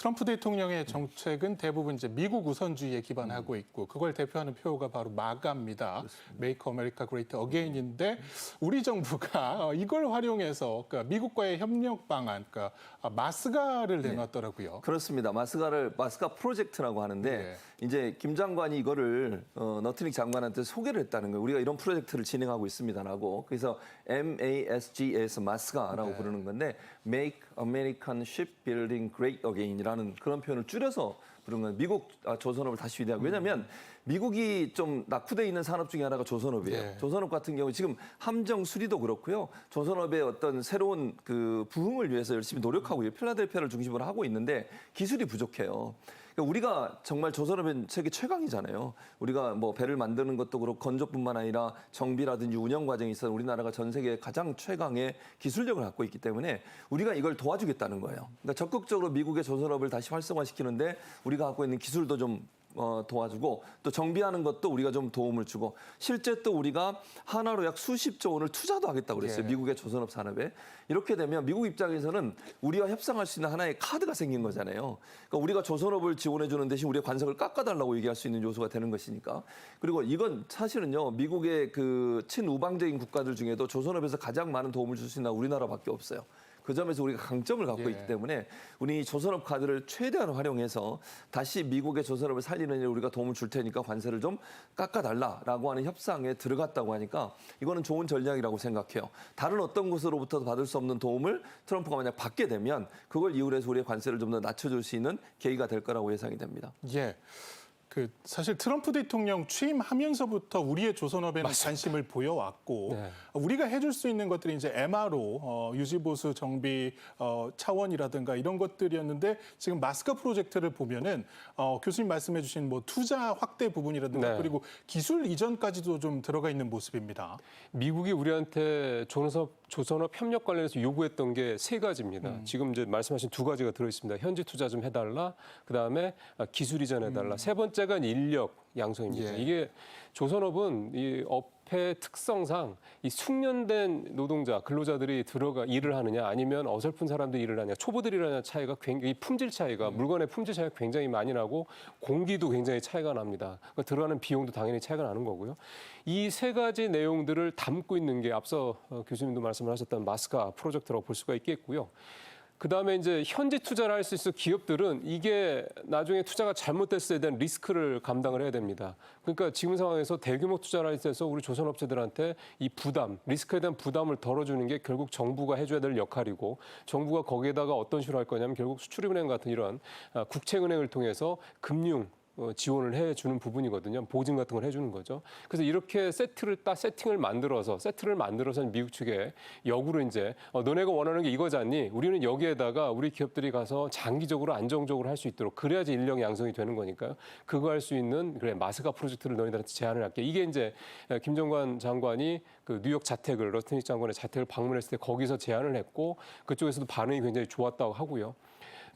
트럼프 대통령의 정책은 대부분 이제 미국 우선주의에 기반하고 있고 그걸 대표하는 표어가 바로 마가입니다. Make America Great Again인데 우리 정부가 이걸 활용해서 그러니까 미국과의 협력 방안, 그러니까 마스가를 내놨더라고요. 그렇습니다. 마스가 프로젝트라고 하는데 이제 김 장관이 이거를 너트닉 장관한테 소개를 했다는 거예요. 우리가 이런 프로젝트를 진행하고 있습니다라고. 그래서 MASG에서 마스가라고 부르는 건데 Make American Shipbuilding Great Again이라는 그런 표현을 줄여서 부른 건 미국 조선업을 다시 위대하고. 왜냐하면 미국이 좀 낙후돼 있는 산업 중에 하나가 조선업이에요. 조선업 같은 경우 지금 함정 수리도 그렇고요. 조선업의 어떤 새로운 그 부흥을 위해서 열심히 노력하고 필라델피아를 중심으로 하고 있는데 기술이 부족해요. 그러니까 우리가 정말 조선업은 세계 최강이잖아요. 우리가 뭐 배를 만드는 것도 그렇고 건조뿐만 아니라 정비라든지 운영 과정에 있어서 우리나라가 전 세계 가장 최강의 기술력을 갖고 있기 때문에 우리가 이걸 도와주겠다는 거예요. 그러니까 적극적으로 미국의 조선업을 다시 활성화시키는데 우리가 갖고 있는 기술도 좀 도와주고 또 정비하는 것도 우리가 좀 도움을 주고 실제 또 우리가 하나로 약 수십조 원을 투자도 하겠다고 그랬어요. 미국의 조선업 산업에. 이렇게 되면 미국 입장에서는 우리와 협상할 수 있는 하나의 카드가 생긴 거잖아요. 그러니까 우리가 조선업을 지원해 주는 대신 우리의 관세를 깎아달라고 얘기할 수 있는 요소가 되는 것이니까. 그리고 이건 사실은요. 미국의 그 친우방적인 국가들 중에도 조선업에서 가장 많은 도움을 줄 수 있는 우리나라밖에 없어요. 그 점에서 우리가 강점을 갖고 있기 때문에 우리 조선업 카드를 최대한 활용해서 다시 미국의 조선업을 살리는 일에 우리가 도움을 줄 테니까 관세를 좀 깎아달라라고 하는 협상에 들어갔다고 하니까 이거는 좋은 전략이라고 생각해요. 다른 어떤 곳으로부터도 받을 수 없는 도움을 트럼프가 만약 받게 되면 그걸 이유로 해서 우리의 관세를 좀 더 낮춰줄 수 있는 계기가 될 거라고 예상이 됩니다. 예. 사실 트럼프 대통령 취임하면서부터 우리의 조선업에는 관심을 보여왔고 우리가 해줄 수 있는 것들이 이제 MRO, 유지보수 정비 차원이라든가 이런 것들이었는데 지금 마스가 프로젝트를 보면은 교수님 말씀해주신 뭐 투자 확대 부분이라든가 그리고 기술 이전까지도 좀 들어가 있는 모습입니다. 미국이 우리한테 조선업 협력 관련해서 요구했던 게 세 가지입니다. 지금 이제 말씀하신 두 가지가 들어있습니다. 현지 투자 좀 해달라, 그 다음에 기술 이전해달라. 세 번째가 인력 양성입니다. 이게 조선업은 이 업의 특성상 이 숙련된 노동자, 근로자들이 일을 하느냐 아니면 어설픈 사람들이 일을 하느냐, 초보들이 일하느냐 차이가 굉장히 품질 차이가 물건의 품질 차이가 굉장히 많이 나고 공기도 굉장히 차이가 납니다. 그러니까 들어가는 비용도 당연히 차이가 나는 거고요. 이 세 가지 내용들을 담고 있는 게 앞서 교수님도 말씀을 하셨던 마스가 프로젝트라고 볼 수가 있겠고요. 그다음에 이제 현지 투자를 할 수 있어 기업들은 이게 나중에 투자가 잘못됐을 때 대한 리스크를 감당을 해야 됩니다. 그러니까 지금 상황에서 대규모 투자를 할 때 있어서 우리 조선업체들한테 이 부담, 리스크에 대한 부담을 덜어주는 게 결국 정부가 해줘야 될 역할이고 정부가 거기에다가 어떤 식으로 할 거냐면 결국 수출입은행 같은 이런 국책은행을 통해서 금융 지원을 해주는 부분이거든요. 보증 같은 걸 해주는 거죠. 그래서 이렇게 세팅을 만들어서 미국 측에 역으로 이제 너네가 원하는 게 이거잖니? 우리는 여기에다가 우리 기업들이 가서 장기적으로 안정적으로 할 수 있도록 그래야지 인력 양성이 되는 거니까요. 그거 할 수 있는 마스가 프로젝트를 너희들한테 제안을 할게. 이게 이제 김정관 장관이 그 뉴욕 자택을 러스트닉 장관의 자택을 방문했을 때 거기서 제안을 했고 그쪽에서도 반응이 굉장히 좋았다고 하고요.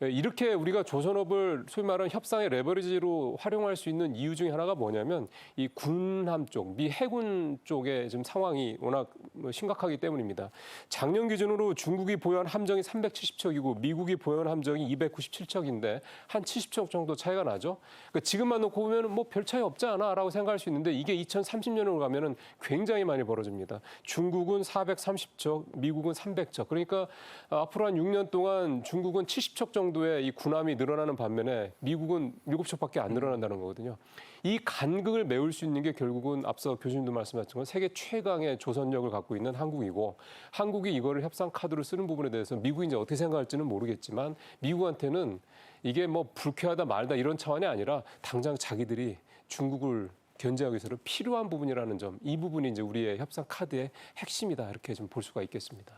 이렇게 우리가 조선업을 소위 말하는 협상의 레버리지로 활용할 수 있는 이유 중에 하나가 뭐냐면 이 군함 쪽, 미 해군 쪽의 지금 상황이 워낙 심각하기 때문입니다. 작년 기준으로 중국이 보유한 함정이 370척이고 미국이 보유한 함정이 297척인데 한 70척 정도 차이가 나죠. 그러니까 지금만 놓고 보면 뭐 별 차이 없지 않아라고 생각할 수 있는데 이게 2030년으로 가면은 굉장히 많이 벌어집니다. 중국은 430척, 미국은 300척. 그러니까 앞으로 한 6년 동안 중국은 70척 정도의 이 군함이 늘어나는 반면에 미국은 7척밖에 안 늘어난다는 거거든요. 이 간극을 메울 수 있는 게 결국은 앞서 교수님도 말씀하신 건 세계 최강의 조선력을 갖고 있는 한국이고 한국이 이거를 협상 카드로 쓰는 부분에 대해서 미국이 이제 어떻게 생각할지는 모르겠지만 미국한테는 이게 뭐 불쾌하다 말다 이런 차원이 아니라 당장 자기들이 중국을 견제하기 위해서 필요한 부분이라는 점, 이 부분이 이제 우리의 협상 카드의 핵심이다 이렇게 좀 볼 수가 있겠습니다.